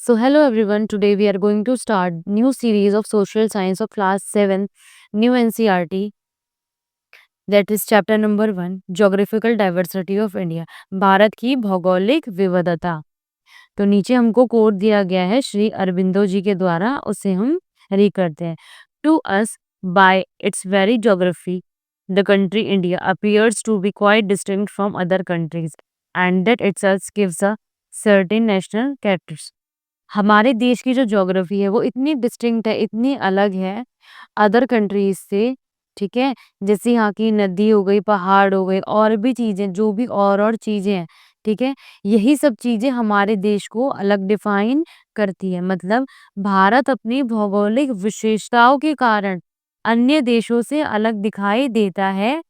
So hello everyone. Today we are going to start new series of social science of class 7 new NCRT, that is chapter number 1 geographical diversity of India, Bharat की भौगोलिक विविधता। तो नीचे हमको code दिया गया है श्री अरबिंदो जी के द्वारा, उसे हम रीड करते हैं। To us by its very geography the country India appears to be quite distinct from other countries and that itself gives a certain national characters. हमारे देश की जो ज्योग्राफी है वो इतनी डिस्टिंक्ट है, इतनी अलग है अदर कंट्रीज से, ठीक है? जैसे यहाँ की नदी हो गई, पहाड़ हो गए, और भी चीजें, जो भी और चीजें हैं, ठीक है? यही सब चीजें हमारे देश को अलग डिफाइन करती है। मतलब भारत अपनी भौगोलिक विशेषताओं के कारण अन्य देशों से अलग दिखाई देता है,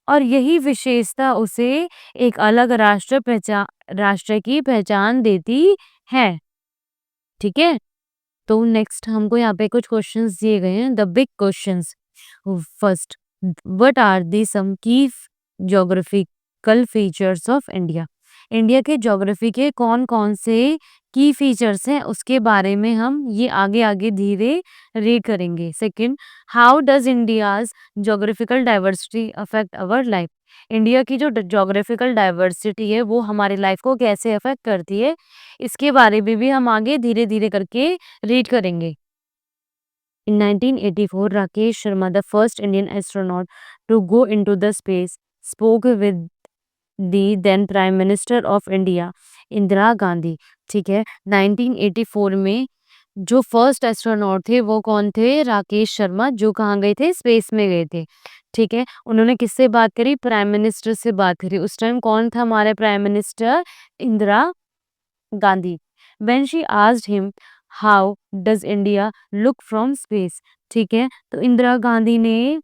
और यही विशेषता उसे एक अलग राष्ट्र की पहचान देती है। ठीक है? तो नेक्स्ट हमको यहाँ पे कुछ क्वेश्चंस दिए गए हैं, the big questions. First, what are the some key geographical features of India? India के ज्योग्राफी के कौन कौन से की फीचर्स हैं उसके बारे में हम ये आगे आगे धीरे रीड करेंगे। Second, how does India's geographical diversity affect our life? India की जो ज्योग्राफिकल डाइवर्सिटी है वो हमारी लाइफ को कैसे अफेक्ट करती है, इसके बारे में भी हम आगे धीरे धीरे करके रीड करेंगे। In 1984, Rakesh Sharma, the first Indian astronaut to go into the space, spoke with the then Prime Minister of India, Indira Gandhi. ठीक है, 1984 में जो फर्स्ट एस्ट्रोनॉट थे वो कौन थे? राकेश शर्मा, जो कहाँ गए थे? स्पेस में गए थे। ठीक है, उन्होंने किससे बात करी? प्राइम मिनिस्टर से बात करी। उस टाइम कौन था हमारे prime minister? Indira Gandhi. When she asked him how does India look from space, ठीक है, तो इंदिरा गांधी ने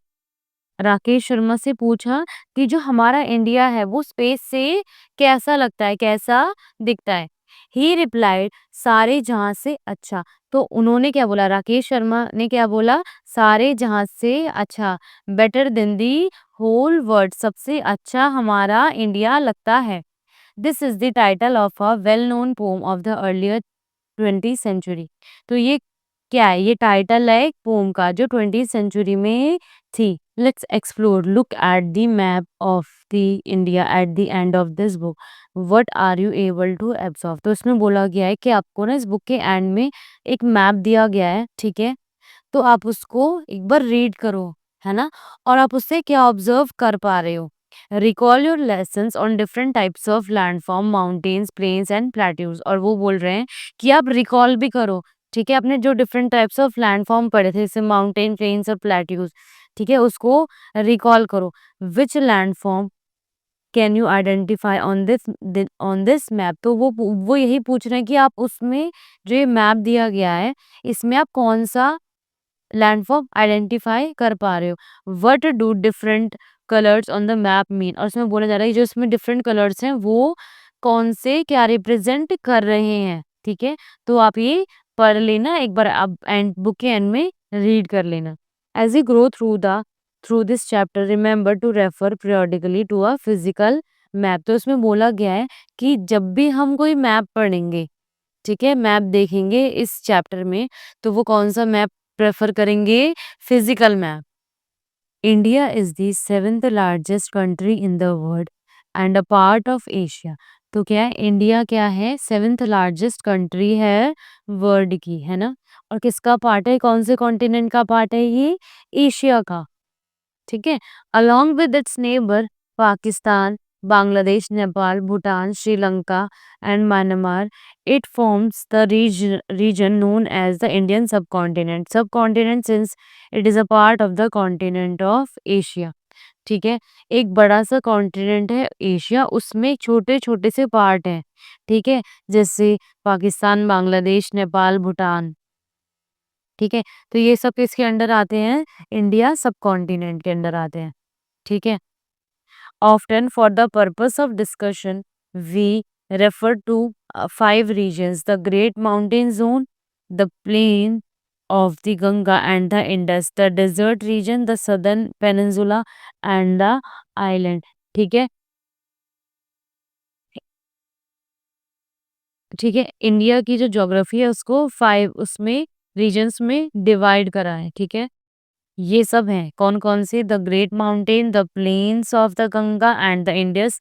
राकेश शर्मा से पूछा कि जो हमारा इंडिया है वो स्पेस से कैसा लगता है, कैसा दिखता है। ही रिप्लाइड, सारे जहां से अच्छा। तो उन्होंने क्या बोला? राकेश शर्मा ने क्या बोला? सारे जहां से अच्छा, better than the whole world, सबसे अच्छा हमारा इंडिया लगता है। This is the title of a well known poem of the earlier 20th century. तो ये क्या है? ये टाइटल है एक पोम का जो 20th सेंचुरी में थी। Let's explore, look at the map of the India at the end of this book, what are you able to absorb? तो इसमें बोला गया है कि आपको ना इस बुक के एंड में एक मैप दिया गया है, ठीक है? तो आप उसको एक बार रीड करो, है ना? और आप उससे क्या ऑब्जर्व कर पा रहे हो? Recall your lessons on different types of landform, mountains, plains and plateaus. और वो बोल रहे हैं कि आप रिकॉल भी करो, ठीक है? आपने जो डिफरेंट टाइप्स ऑफ लैंडफॉर्म पढ़े थे, जैसे माउंटेन, प्लेन्स और प्लेट्यूज, ठीक है, उसको रिकॉल करो। Which landform can you identify on this map? तो वो यही पूछ रहे हैं कि आप उसमें जो ये मैप दिया गया है इसमें आप कौन सा लैंडफॉर्म आइडेंटिफाई कर पा रहे हो। What do different colours on the map mean? और इसमें बोला जा रहा है जो इसमें डिफरेंट कलर्स हैं वो कौन से क्या रिप्रेजेंट कर रहे हैं, ठीक है? तो आप ये पढ़ लेना एक बार, आप एंड बुक के एंड में रीड कर लेना। As you grow through this chapter, remember to refer periodically to a physical map. तो इसमें बोला गया है कि जब भी हम कोई मैप पढ़ेंगे, ठीक है, मैप देखेंगे इस चैप्टर में, तो वो कौन सा मैप प्रेफर करेंगे? Physical map. India is the seventh largest country in the world and a part of Asia. तो क्या है? इंडिया क्या है? सेवेंथ लार्जेस्ट कंट्री है वर्ल्ड की, है ना? और किसका पार्ट है? कौन से कॉन्टिनेंट का पार्ट है ये? एशिया का। ठीक है, along with its neighbour Pakistan, Bangladesh, Nepal, Bhutan, Sri Lanka and Myanmar, it forms the region known as the Indian subcontinent। subcontinent since it is a part of the continent of Asia। ठीक है, एक बड़ा सा कॉन्टिनेंट है एशिया, उसमें छोटे छोटे से पार्ट हैं, ठीक है, जैसे पाकिस्तान, बांग्लादेश, नेपाल, भूटान, ठीक है? तो ये सब किसके अंडर आते हैं? इंडिया सब कॉन्टिनेंट के अंडर आते हैं, ठीक है? Often, for the purpose of discussion, we refer to five regions: the Great Mountain Zone, the plain of the Ganga and the Indus, the desert region, the Southern Peninsula, and the island। ठीक है, ठीक है, India की जो geography है उसको 5 उसमें regions में डिवाइड करा है, ठीक है। ये सब हैं, कौन-कौन से? The great mountain, the plains of the Ganga and the Indus,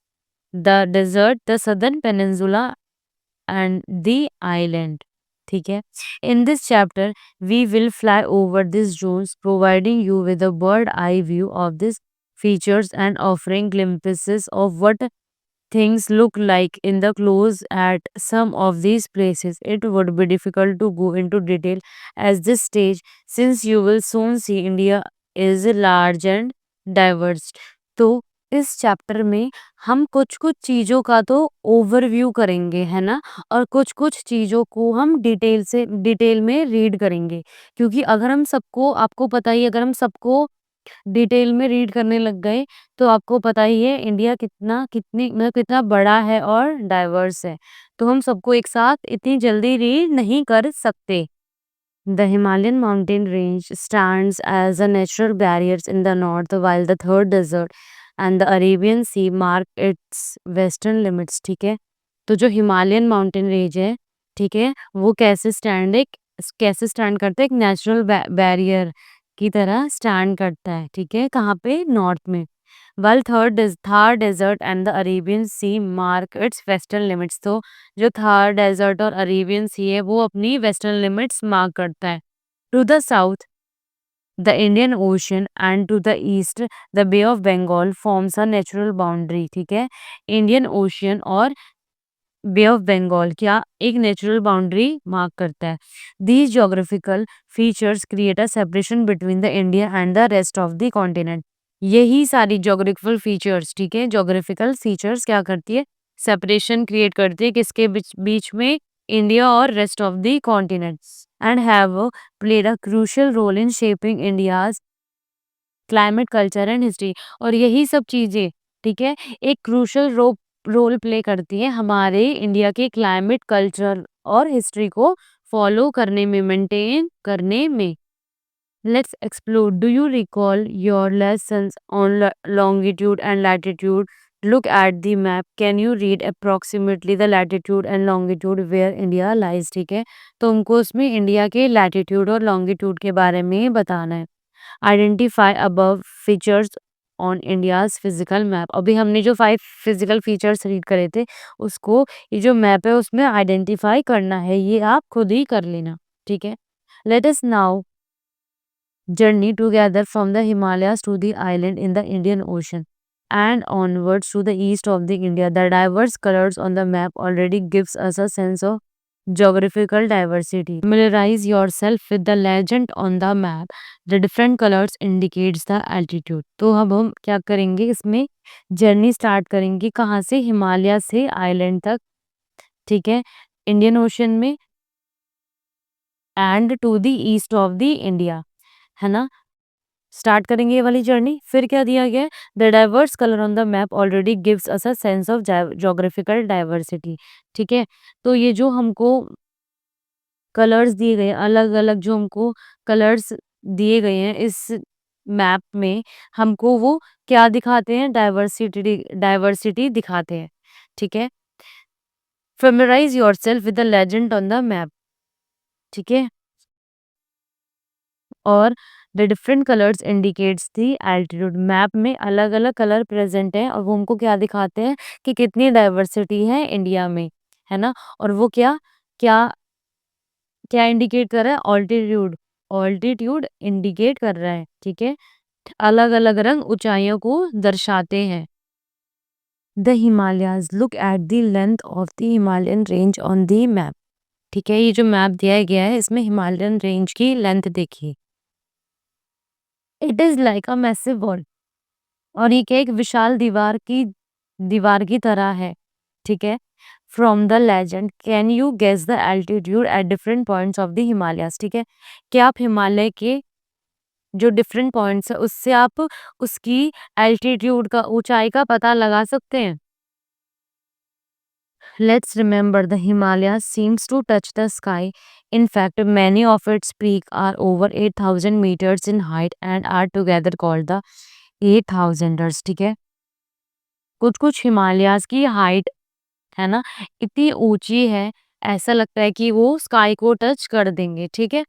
the desert, the southern peninsula and the island, ठीक है। In this chapter we will fly over this zones, providing you with a bird eye view of these features and offering glimpses of what things look like in the close at some of these places. It would be difficult to go into detail at this stage since you will soon see India is large and diverse. तो इस chapter में हम कुछ-कुछ चीज़ों का तो overview करेंगे, है ना? और कुछ-कुछ चीज़ों को हम डिटेल में रीड करेंगे। क्योंकि अगर हम सबको आपको पता ही है अगर हम सबको डिटेल में रीड करने लग गए, तो आपको पता ही है इंडिया कितना बड़ा है और डाइवर्स है। तो हम सबको एक साथ इतनी जल्दी रीड नहीं कर सकते। The Himalayan mountain range stands as a natural barriers in the north, while the third desert and the Arabian Sea mark its western limits. ठीक है, तो जो हिमालयन माउंटेन रेंज है, ठीक है, वो कैसे स्टैंड करता है? एक नेचुरल बैरियर की तरह स्टैंड करता है, ठीक है, कहाँ पे? नॉर्थ में। while Thar Desert and the Arabian Sea mark its western limits. तो जो थार डेजर्ट और अरेबियन सी है वो अपनी वेस्टर्न लिमिट्स मार्क करता है। To the south the Indian ocean and to the east the bay of Bengal forms a natural boundary, ठीक है। इंडियन ओशियन और बे ऑफ बंगाल क्या एक नेचुरल बाउंड्री मार्क करता है। These geographical features create a separation between the India and the rest of the continent. यही सारी geographical features, ठीक है, ज्योग्राफिकल फीचर्स क्या करती है? सेपरेशन क्रिएट करती है किसके बीच बीच में? इंडिया और rest of the continents and have played a crucial role in shaping India's climate, culture and history. और यही सब चीज़ें, ठीक है, एक क्रूशियल रोल प्ले करती हैं हमारे इंडिया के क्लाइमेट, कल्चर और हिस्ट्री को फॉलो करने में, मेंटेन करने में। Let's explore. Do you recall your lessons on longitude and latitude? Look at the map, can you read approximately the latitude and longitude where India lies, ठीक है। तो हमको उसमें इंडिया के लैटिट्यूड और लॉन्गिट्यूड के बारे में बताना है। Identify above features on India's physical map. अभी हमने जो 5 फिजिकल फीचर्स रीड करे थे उसको ये जो मैप है उसमें आइडेंटिफाई करना है, ये आप खुद ही कर लेना, ठीक है। Let us now journey together from the Himalayas to the island in the Indian Ocean and onwards to the east of the India. The diverse colors on the map already gives us a sense of geographical diversity. Familiarize yourself with the legend on the map. The different colors indicates the altitude. तो अब हम क्या करेंगे? इसमें journey start करेंगे कहाँ से? हिमालय से आइलैंड तक, ठीक है, इंडियन ओशन में and to the east of the India, है ना। स्टार्ट करेंगे ये वाली जर्नी। फिर क्या दिया गया है? The diverse colour on the map already gives us a sense of geographical diversity, ठीक है। तो ये जो हमको कलर्स दिए गए हैं, अलग-अलग जो हमको कलर्स दिए गए हैं इस मैप में, हमको वो क्या दिखाते हैं? डाइवर्सिटी दिखाते हैं, ठीक है। Familiarise yourself with the legend on the map, ठीक है। और the different colours indicates the altitude. Map में अलग-अलग कलर प्रेजेंट हैं और वो हमको क्या दिखाते हैं कि कितनी डाइवर्सिटी है इंडिया में, है ना। और वो क्या क्या क्या इंडिकेट कर रहा है? ऑल्टीट्यूड। ऑल्टीट्यूड इंडिकेट कर रहा है, ठीक है। अलग-अलग रंग ऊंचाइयों को दर्शाते हैं। The Himalayas, look at the length of the Himalayan range on the map, ठीक है। ये जो मैप दिया गया है इसमें हिमालयन रेंज की लेंथ देखिए। It is like a massive wall. और ये क्या? एक विशाल दीवार की तरह है, ठीक है। From the legend can you guess the altitude at different points of the Himalayas, ठीक है। क्या आप हिमालय के जो डिफरेंट पॉइंट्स है उससे आप उसकी एल्टीट्यूड का, ऊंचाई का पता लगा सकते हैं? Let's remember the Himalayas seems to touch the sky. In fact, many of its peaks are over 8,000 meters in height and are together called the 8,000ers, ठीक है। कुछ कुछ हिमालयाज की हाइट, है ना, इतनी ऊंची है, ऐसा लगता है कि वो स्काई को टच कर देंगे, ठीक है?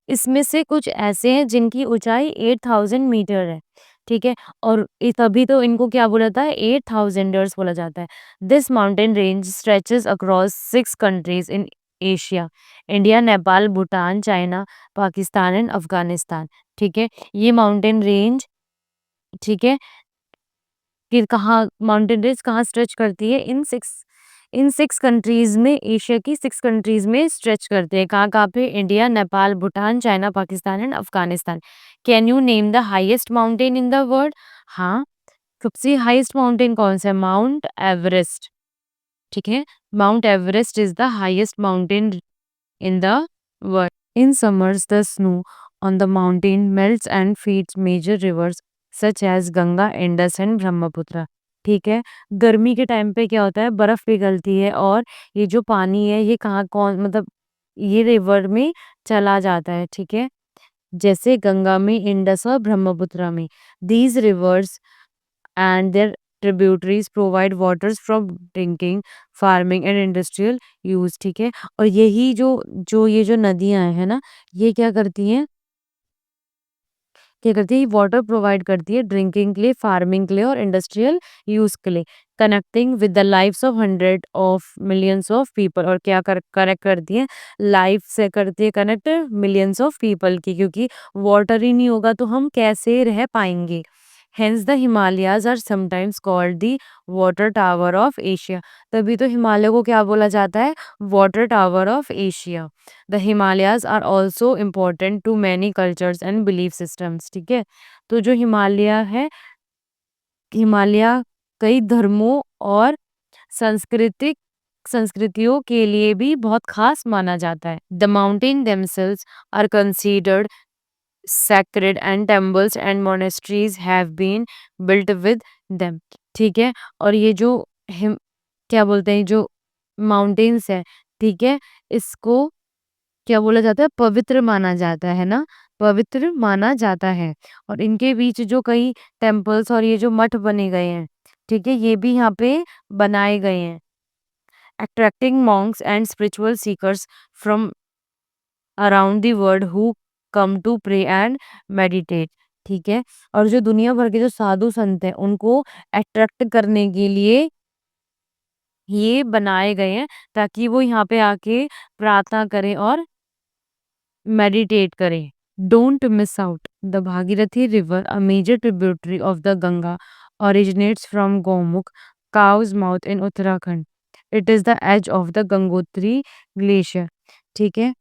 इसमें से कुछ ऐसे हैं जिनकी ऊँचाई 8000 मीटर है, ठीक है? और तभी तो इनको क्या बोला जाता है 8000ers बोला जाता है। This mountain range stretches across 6 countries in Asia, India, Nepal, Bhutan, China, Pakistan and Afghanistan, ठीक है? ये माउंटेन रेंज, ठीक है? कि कहाँ माउंटेन रेंज कहाँ स्ट्रेच करती है, इन 6 कंट्रीज़ में, एशिया की 6 कंट्रीज़ में स्ट्रेच करते हैं। कहाँ-कहाँ पे? India, Nepal, Bhutan, China, Pakistan and Afghanistan. Can you name the highest mountain in the world? हाँ, सबसे हाईएस्ट माउंटेन कौन-सा है? माउंट एवरेस्ट, ठीक है? Mount Everest is the highest mountain in the world. In summers, the snow on the mountain melts and feeds major rivers such as Ganga, Indus and Brahmaputra, ठीक है? गर्मी के टाइम पे क्या होता है, बर्फ पिघलती है और ये जो पानी है ये कहाँ कौन मतलब ये रिवर में चला जाता है, ठीक है? जैसे गंगा में, इंडस और ब्रह्मपुत्र में। These rivers and their tributaries provide waters from drinking, farming and industrial use, ठीक है? और यही जो ये जो नदियाँ हैं ना, ये क्या करती है, वाटर प्रोवाइड करती है ड्रिंकिंग के लिए, फार्मिंग के लिए और इंडस्ट्रियल यूज़ के लिए, connecting with the lives of hundred of millions of people. और क्या कनेक्ट करती है, लाइफ से करती है कनेक्ट मिलियंस ऑफ पीपल की, क्योंकि वाटर ही नहीं होगा तो हम कैसे रह पाएंगे। Hence the Himalayas are sometimes called the water tower of Asia. तभी तो हिमालय को क्या बोला जाता है, water tower of Asia. The Himalayas are also important to many cultures and belief systems. ठीक है, तो जो हिमालय कई धर्मों और सांस्कृतिक संस्कृतियों के लिए भी बहुत खास माना जाता है। The mountain themselves are considered sacred and temples and monasteries have been built with them, ठीक है? और ये जो हिम क्या बोलते हैं, जो माउंटेन्स है, ठीक है? इसको क्या बोला जाता है, पवित्र माना जाता है ना, पवित्र माना जाता है। और इनके बीच जो कई टेम्पल्स और ये जो मठ बने गए हैं, ठीक है? ये भी यहाँ पे बनाए गए हैं, attracting monks and spiritual seekers from around the world who come to pray and meditate, ठीक है? और जो दुनिया भर के जो साधु संत हैं उनको अट्रैक्ट करने के लिए ये बनाए गए हैं, ताकि वो यहाँ पे आके प्रार्थना करें और मेडिटेट करें। Don't miss out the Bhagirathi river, a major tributary of the Ganga, originates from Gomukh cow's mouth in Uttarakhand. It is the edge of the Gangotri glacier, ठीक है?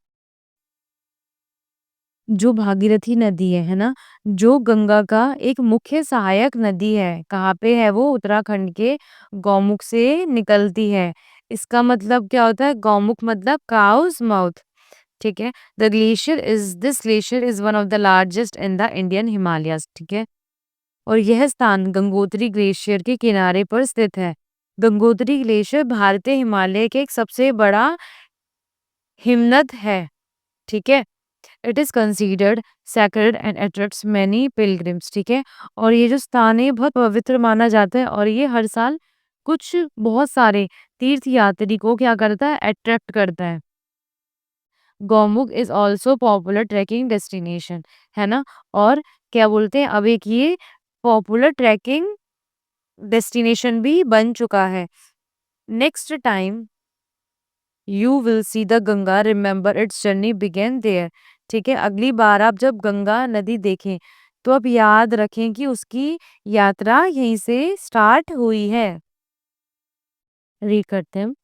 जो भागीरथी नदी है ना? जो गंगा का एक मुख्य सहायक नदी है, कहाँ पे है वो? उत्तराखंड के गौमुख से निकलती है। इसका मतलब क्या होता है? गौमुख मतलब काउज़ माउथ, ठीक है? This glacier is one of the largest in the Indian Himalayas, ठीक है? और यह स्थान गंगोत्री ग्लेशियर के किनारे पर स्थित है। गंगोत्री ग्लेशियर भारतीय हिमालय के एक सबसे बड़ा हिमनद है, ठीक है? It is considered sacred and attracts many pilgrims, ठीक है? और ये जो स्थान है बहुत पवित्र माना जाता है और ये हर साल कुछ बहुत सारे तीर्थ यात्री को क्या करता है, अट्रैक्ट करता है। Gaumukh is also popular trekking destination, है ना? और क्या बोलते हैं, अब एक ये पॉपुलर ट्रैकिंग डेस्टिनेशन भी बन चुका है। Next time you will see the Ganga, remember its journey began there, ठीक है? अगली बार आप जब गंगा नदी देखें तो आप याद रखें कि उसकी यात्रा यहीं से स्टार्ट हुई है। रीड करते हैं,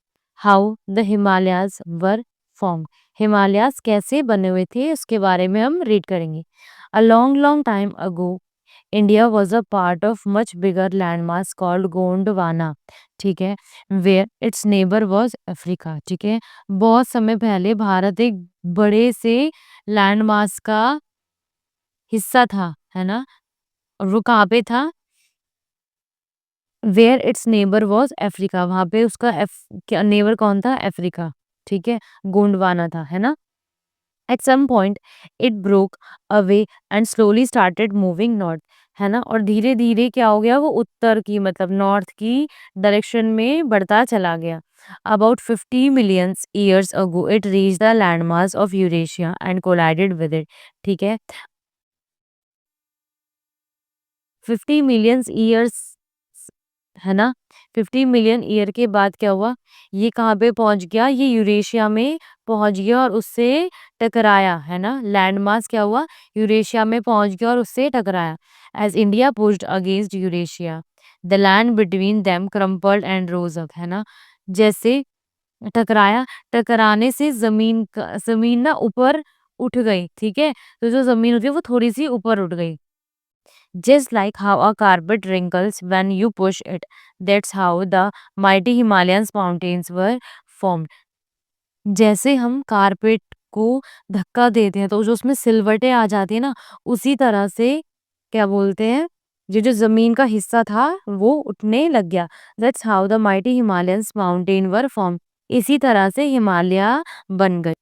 how the Himalayas were form, Himalayas कैसे बने हुए थे उसके बारे में हम रीड करेंगे। A long long time ago India was a part of much bigger landmass called Gondwana, ठीक है? Where its neighbour was Africa, ठीक है? बहुत समय पहले भारत एक बड़े से लैंडमास का हिस्सा था, है ना? और वो कहाँ पे था? Where its neighbour was Africa, वहां पे उसका नेबर कौन था? अफ्रीका, ठीक है? गोंडवाना था, है ना? At some point it broke away and slowly started moving north, है ना? और धीरे धीरे क्या हो गया, वो उत्तर की मतलब नॉर्थ की डायरेक्शन में बढ़ता चला गया। About 50 million years ago, it reached the landmass of Eurasia and collided with it. ठीक है, 50 मिलियन ईयर्स, है ना? 50 मिलियन ईयर के बाद क्या हुआ? ये कहाँ पे पहुँच गया? ये यूरेशिया में पहुँच गया और उससे टकराया, है ना? लैंड मास क्या हुआ? यूरेशिया में पहुँच गया और उससे टकराया। As India pushed against Eurasia, the land between them crumpled and rose up, है ना? जैसे टकराया, टकराने से ज़मीन ना ऊपर उठ गई, ठीक है? तो जो ज़मीन होती है वो थोड़ी-सी ऊपर उठ गई। Just like how a carpet wrinkles when you push it, that's how the mighty Himalayan mountains were formed. जैसे हम कारपेट को धक्का देते हैं तो जो उसमें सिलवटें आ जाती है ना, उसी तरह से क्या बोलते हैं, ये जो जमीन का हिस्सा था वो उठने लग गया। That's how the mighty Himalayans mountain were form. इसी तरह से हिमालय बन गए।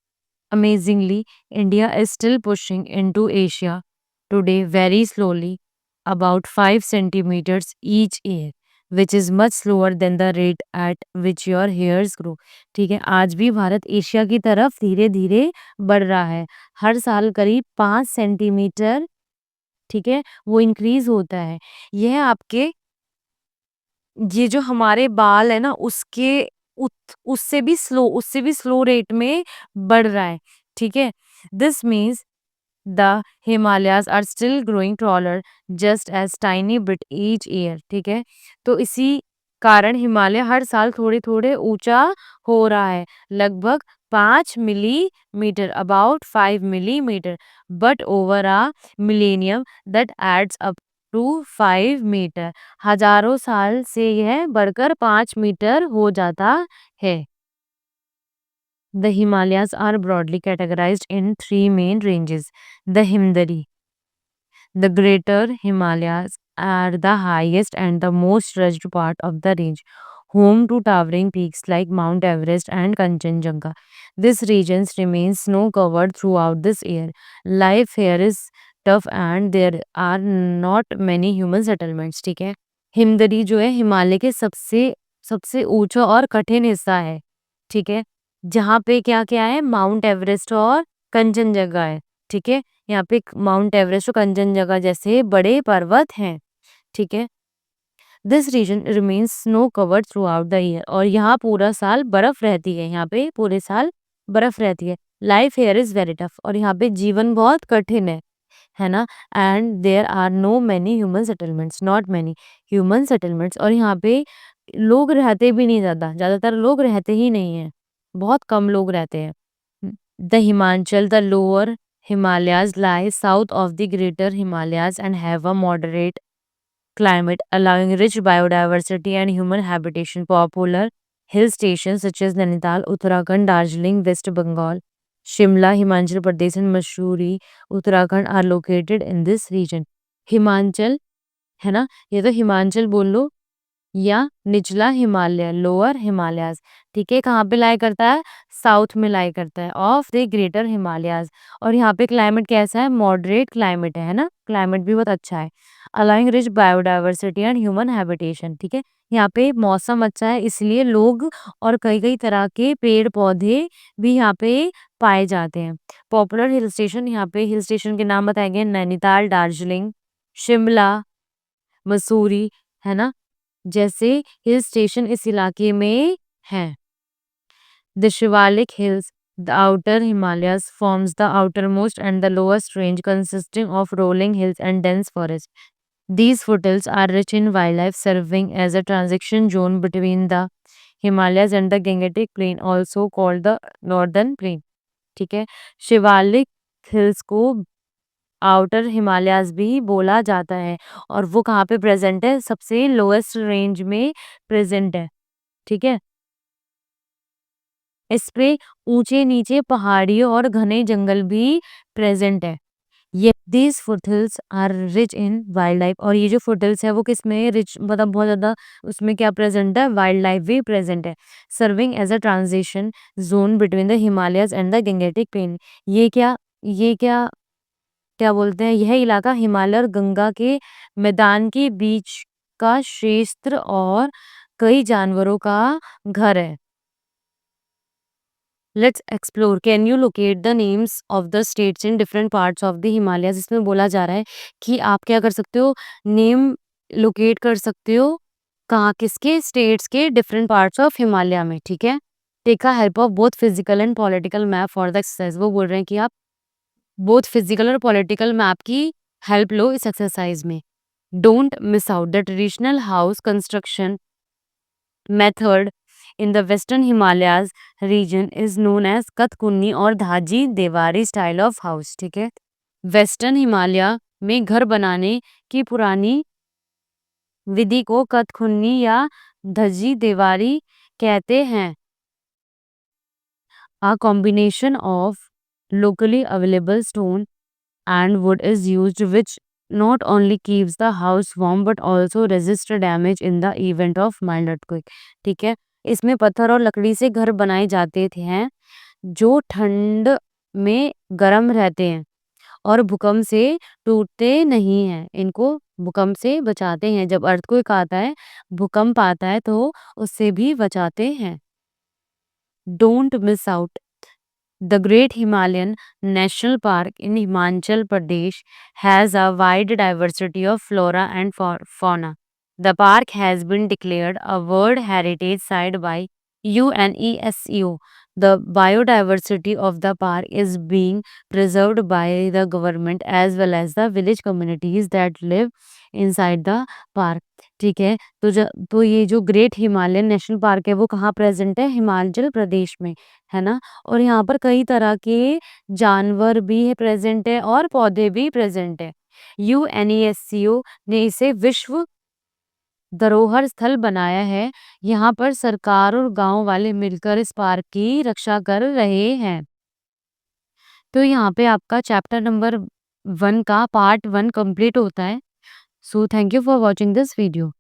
Amazingly, India is still pushing into Asia today very slowly, about 5 centimeters each year, which is much slower than the rate at which your hairs grow. ठीक है, आज भी Bharat Asia की तरफ धीरे धीरे बढ़ रहा है। हर साल करीब 5 सेंटीमीटर, ठीक है, वो इंक्रीज होता है। यह आपके, ये जो हमारे बाल है ना उसके उससे भी स्लो रेट में बढ़ रहा है, ठीक है। This means the Himalayas are still growing taller just as tiny bit each year, ठीक है। तो इसी कारण हिमालय हर साल थोड़े थोड़े ऊंचा हो रहा है, लगभग 5 millimetre, about 5 millimetre, but over a millennium that adds up to 5 metre. हजारों साल से यह बढ़कर 5 मीटर हो जाता है। The Himalayas are broadly categorized in three main ranges. The Himdari, the Greater Himalayas, are the highest and the most rugged part of the range, home to towering peaks like Mount Everest and Kanchenjunga. This region remains snow-covered throughout this year. Life here is tough and there are not many human settlements. ठीक है, हिमदरी जो है हिमालय के सबसे सबसे ऊंचा और कठिन हिस्सा है, ठीक है, जहाँ पे क्या-क्या है, माउंट एवरेस्ट और कंचनजंगा है, ठीक है? यहाँ पे माउंट एवरेस्ट और कंचनजंगा जैसे बड़े पर्वत हैं, ठीक है? This region remains snow covered throughout the year, और यहाँ पूरा साल बर्फ रहती है, यहाँ पे पूरे साल बर्फ रहती है। Life here is very tough, और यहाँ पे जीवन बहुत कठिन है ना? And there are no many human settlements, not many human settlements, और यहाँ पे लोग रहते भी नहीं ज़्यादा, ज़्यादातर लोग रहते ही नहीं हैं, बहुत कम लोग रहते हैं। The Himachal, the lower Himalayas lie south of the Greater Himalayas and have a moderate climate, allowing rich biodiversity and human habitation. Popular hill stations such as Nainital, Uttarakhand, Darjeeling, West Bengal, Shimla, Himachal Pradesh, and Mussoorie, Uttarakhand are located in this region. Himachal, है ना? ये तो हिमाचल बोल लो या निचला Himalaya, lower Himalayas, ठीक है, कहाँ पे लाई करता है, साउथ में लाई करता है ऑफ द ग्रेटर हिमालयाज। और यहाँ पे क्लाइमेट कैसा है, मॉडरेट क्लाइमेट है ना, क्लाइमेट भी बहुत अच्छा है। Allowing rich biodiversity and human habitation, ठीक है, यहाँ पे मौसम अच्छा है इसलिए लोग और कई कई तरह के पेड़ पौधे भी यहाँ पे पाए जाते हैं। पॉपुलर हिल स्टेशन, यहाँ पे हिल स्टेशन के नाम बताए गए, नैनीताल, दार्जिलिंग, शिमला, मसूरी, है ना, जैसे हिल स्टेशन इस इलाके में हैं। The Shivalik Hills, the outer Himalayas, forms the outermost and the lowest range consisting of rolling hills and dense forest. These foothills are rich in wildlife, serving as a transition zone between the Himalayas and the Gangetic Plain, also called the Northern Plain. ठीक है, Shivalik hills को outer Himalayas भी बोला जाता है, और वो कहाँ पे प्रेजेंट है, सबसे लोएस्ट रेंज में प्रेजेंट है, ठीक है। इस पे ऊंचे नीचे पहाड़ियों और घने जंगल भी प्रेजेंट है। ये these foothills are rich in wild life, और ये जो फुटहिल्स है वो किसमें रिच, मतलब बहुत ज्यादा उसमें क्या प्रेजेंट है, वाइल्ड लाइफ भी प्रेजेंट है। Serving as a transition zone between the Himalayas and the Gangetic plain. ये क्या क्या बोलते हैं, यह इलाका हिमालय और गंगा के मैदान के बीच का क्षेत्र और कई जानवरों का घर है। Let's explore. Can you locate the names of the states in different parts of the Himalayas? इसमें बोला जा रहा है कि आप क्या कर सकते हो, नेम लोकेट कर सकते हो कहाँ, किसके, स्टेट्स के डिफरेंट पार्ट्स ऑफ हिमालय में, ठीक है। Take a help of both physical and political map for the exercise. वो बोल रहे हैं कि आप बोथ फिजिकल और पॉलिटिकल मैप की हेल्प लो इस एक्सरसाइज में। Don't miss out the traditional house construction method in the western Himalayas region is known as Kathkuni और Dhajji Devari style of house, ठीक है। वेस्टर्न हिमालय में घर बनाने की पुरानी विधि को कथकुन्नी या धजी देवारी कहते हैं। A combination of locally available stone and wood is used, which not only keeps the house warm but also resists damage in the event of mild earthquake। ठीक है, इसमें पत्थर और लकड़ी से घर बनाए जाते थे हैं जो ठंड में गर्म रहते हैं और भूकंप से टूटते नहीं हैं। इनको भूकंप से बचाते हैं, जब अर्थक्वेक आता है, भूकंप आता है तो उससे भी बचाते हैं। Don't miss out The Great Himalayan National Park in Himachal Pradesh has a wide diversity of flora and fauna. The park has been declared a World Heritage Site by UNESCO. The biodiversity of the park is being preserved by the government as well as the village communities that live inside the park। ठीक है, तो ये जो great Himalayan national park है वो कहाँ present है? हिमाचल प्रदेश में, है ना। और यहाँ पर कई तरह के जानवर भी है प्रेजेंट है और पौधे भी प्रेजेंट है। यूएनईएससीओ ने इसे विश्व धरोहर स्थल बनाया है। यहाँ पर सरकार और गांव वाले मिलकर इस पार्क की रक्षा कर रहे हैं। तो यहाँ पे आपका चैप्टर नंबर 1 का पार्ट 1 कंप्लीट होता है। So thank you for watching this video.